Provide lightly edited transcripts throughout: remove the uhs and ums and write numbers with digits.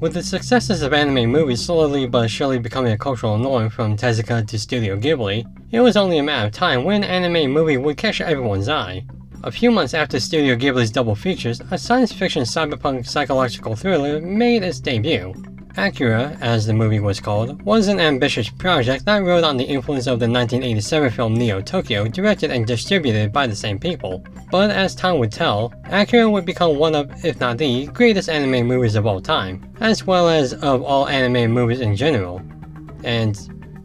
With the successes of anime movies slowly but surely becoming a cultural norm from Tezuka to Studio Ghibli, it was only a matter of time when an anime movie would catch everyone's eye. A few months after Studio Ghibli's double features, a science fiction cyberpunk psychological thriller made its debut. AKIRA, as the movie was called, was an ambitious project that rode on the influence of the 1987 film Neo Tokyo, directed and distributed by the same people. But as time would tell, AKIRA would become one of, if not the, greatest anime movies of all time, as well as of all anime movies in general. And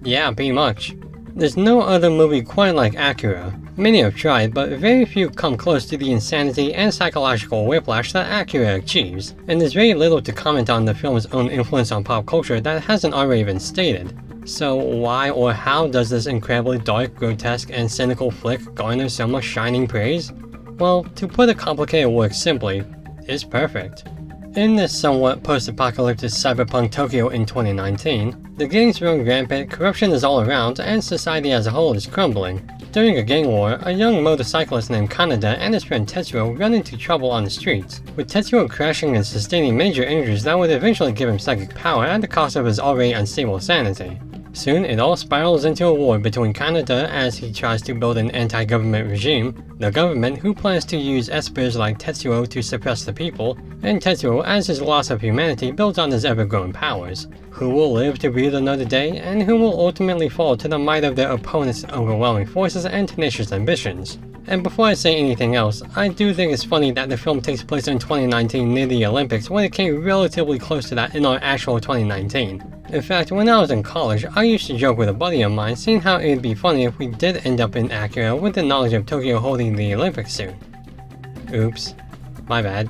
yeah, pretty much. There's no other movie quite like AKIRA. Many have tried, but very few come close to the insanity and psychological whiplash that AKIRA achieves, and there's very little to comment on the film's own influence on pop culture that hasn't already been stated. So why or how does this incredibly dark, grotesque, and cynical flick garner so much shining praise? Well, to put a complicated word simply, it's perfect. In this somewhat post-apocalyptic cyberpunk Tokyo in 2019, the gangs run rampant, corruption is all around, and society as a whole is crumbling. During a gang war, a young motorcyclist named Kaneda and his friend Tetsuo run into trouble on the streets, with Tetsuo crashing and sustaining major injuries that would eventually give him psychic power at the cost of his already unstable sanity. Soon, it all spirals into a war between Kaneda as he tries to build an anti-government regime, the government who plans to use espers like Tetsuo to suppress the people, and Tetsuo as his loss of humanity builds on his ever-growing powers. Who will live to breathe another day, and who will ultimately fall to the might of their opponent's overwhelming forces and tenacious ambitions. And before I say anything else, I do think it's funny that the film takes place in 2019 near the Olympics when it came relatively close to that in our actual 2019. In fact, when I was in college, I used to joke with a buddy of mine seeing how it would be funny if we did end up in AKIRA with the knowledge of Tokyo holding the Olympics soon. Oops. My bad.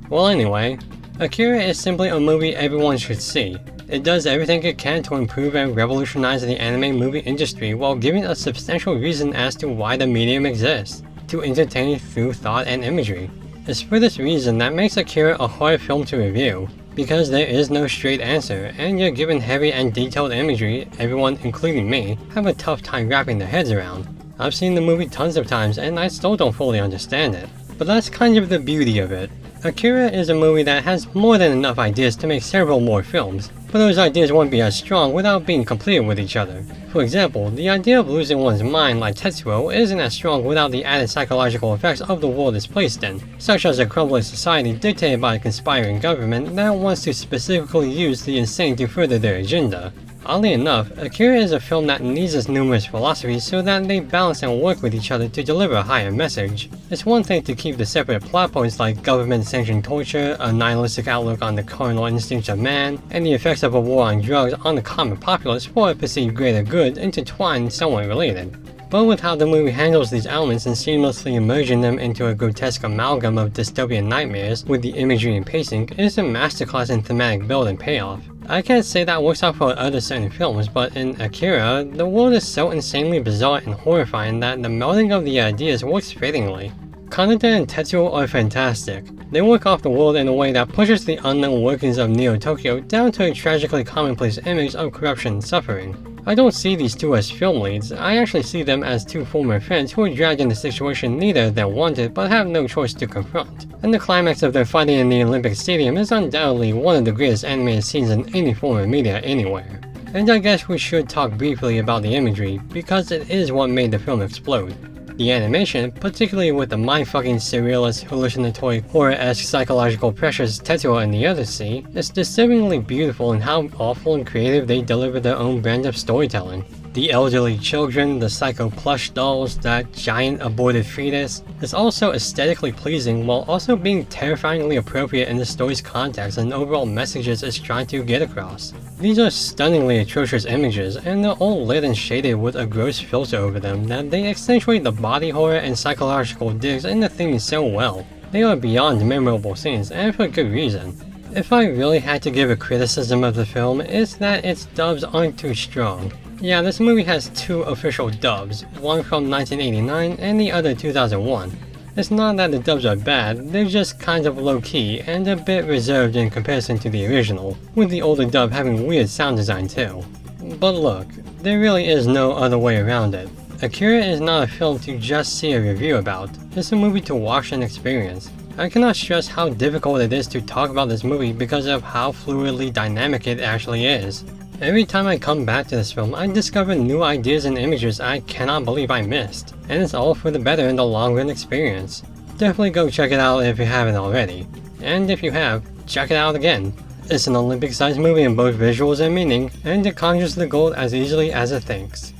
Well anyway, AKIRA is simply a movie everyone should see. It does everything it can to improve and revolutionize the anime movie industry while giving a substantial reason as to why the medium exists, to entertain through thought and imagery. It's for this reason that makes AKIRA a hard film to review, because there is no straight answer, and you're given heavy and detailed imagery everyone, including me, have a tough time wrapping their heads around. I've seen the movie tons of times and I still don't fully understand it. But that's kind of the beauty of it. AKIRA is a movie that has more than enough ideas to make several more films, but those ideas won't be as strong without being completed with each other. For example, the idea of losing one's mind like Tetsuo isn't as strong without the added psychological effects of the world it's placed in, such as a crumbling society dictated by a conspiring government that wants to specifically use the insane to further their agenda. Oddly enough, AKIRA is a film that needs its numerous philosophies so that they balance and work with each other to deliver a higher message. It's one thing to keep the separate plot points like government-sanctioned torture, a nihilistic outlook on the carnal instincts of man, and the effects of a war on drugs on the common populace for a perceived greater good intertwined and somewhat related. But with how the movie handles these elements and seamlessly merging them into a grotesque amalgam of dystopian nightmares with the imagery and pacing, it is a masterclass in thematic build and payoff. I can't say that works out for other certain films, but in AKIRA, the world is so insanely bizarre and horrifying that the melding of the ideas works fittingly. Kaneda and Tetsuo are fantastic. They work off the world in a way that pushes the unknown workings of Neo Tokyo down to a tragically commonplace image of corruption and suffering. I don't see these two as film leads, I actually see them as two former friends who are dragged into a situation neither of them wanted but have no choice to confront. And the climax of their fighting in the Olympic Stadium is undoubtedly one of the greatest animated scenes in any form of media anywhere. And I guess we should talk briefly about the imagery, because it is what made the film explode. The animation, particularly with the mind-fucking surrealist, hallucinatory, horror-esque psychological pressures Tetsuo and the others see, is disturbingly beautiful in how awful and creative they deliver their own brand of storytelling. The elderly children, the psycho plush dolls, that giant aborted fetus is also aesthetically pleasing while also being terrifyingly appropriate in the story's context and overall messages it's trying to get across. These are stunningly atrocious images, and they're all lit and shaded with a gross filter over them that they accentuate the body horror and psychological digs in the theme so well. They are beyond memorable scenes, and for good reason. If I really had to give a criticism of the film, it's that its dubs aren't too strong. Yeah, this movie has two official dubs, one from 1989 and the other 2001. It's not that the dubs are bad, they're just kind of low-key and a bit reserved in comparison to the original, with the older dub having weird sound design too. But look, there really is no other way around it. AKIRA is not a film to just see a review about, it's a movie to watch and experience. I cannot stress how difficult it is to talk about this movie because of how fluidly dynamic it actually is. Every time I come back to this film, I discover new ideas and images I cannot believe I missed, and it's all for the better in the long-run experience. Definitely go check it out if you haven't already, and if you have, check it out again. It's an Olympic-sized movie in both visuals and meaning, and it conjures the gold as easily as it thinks.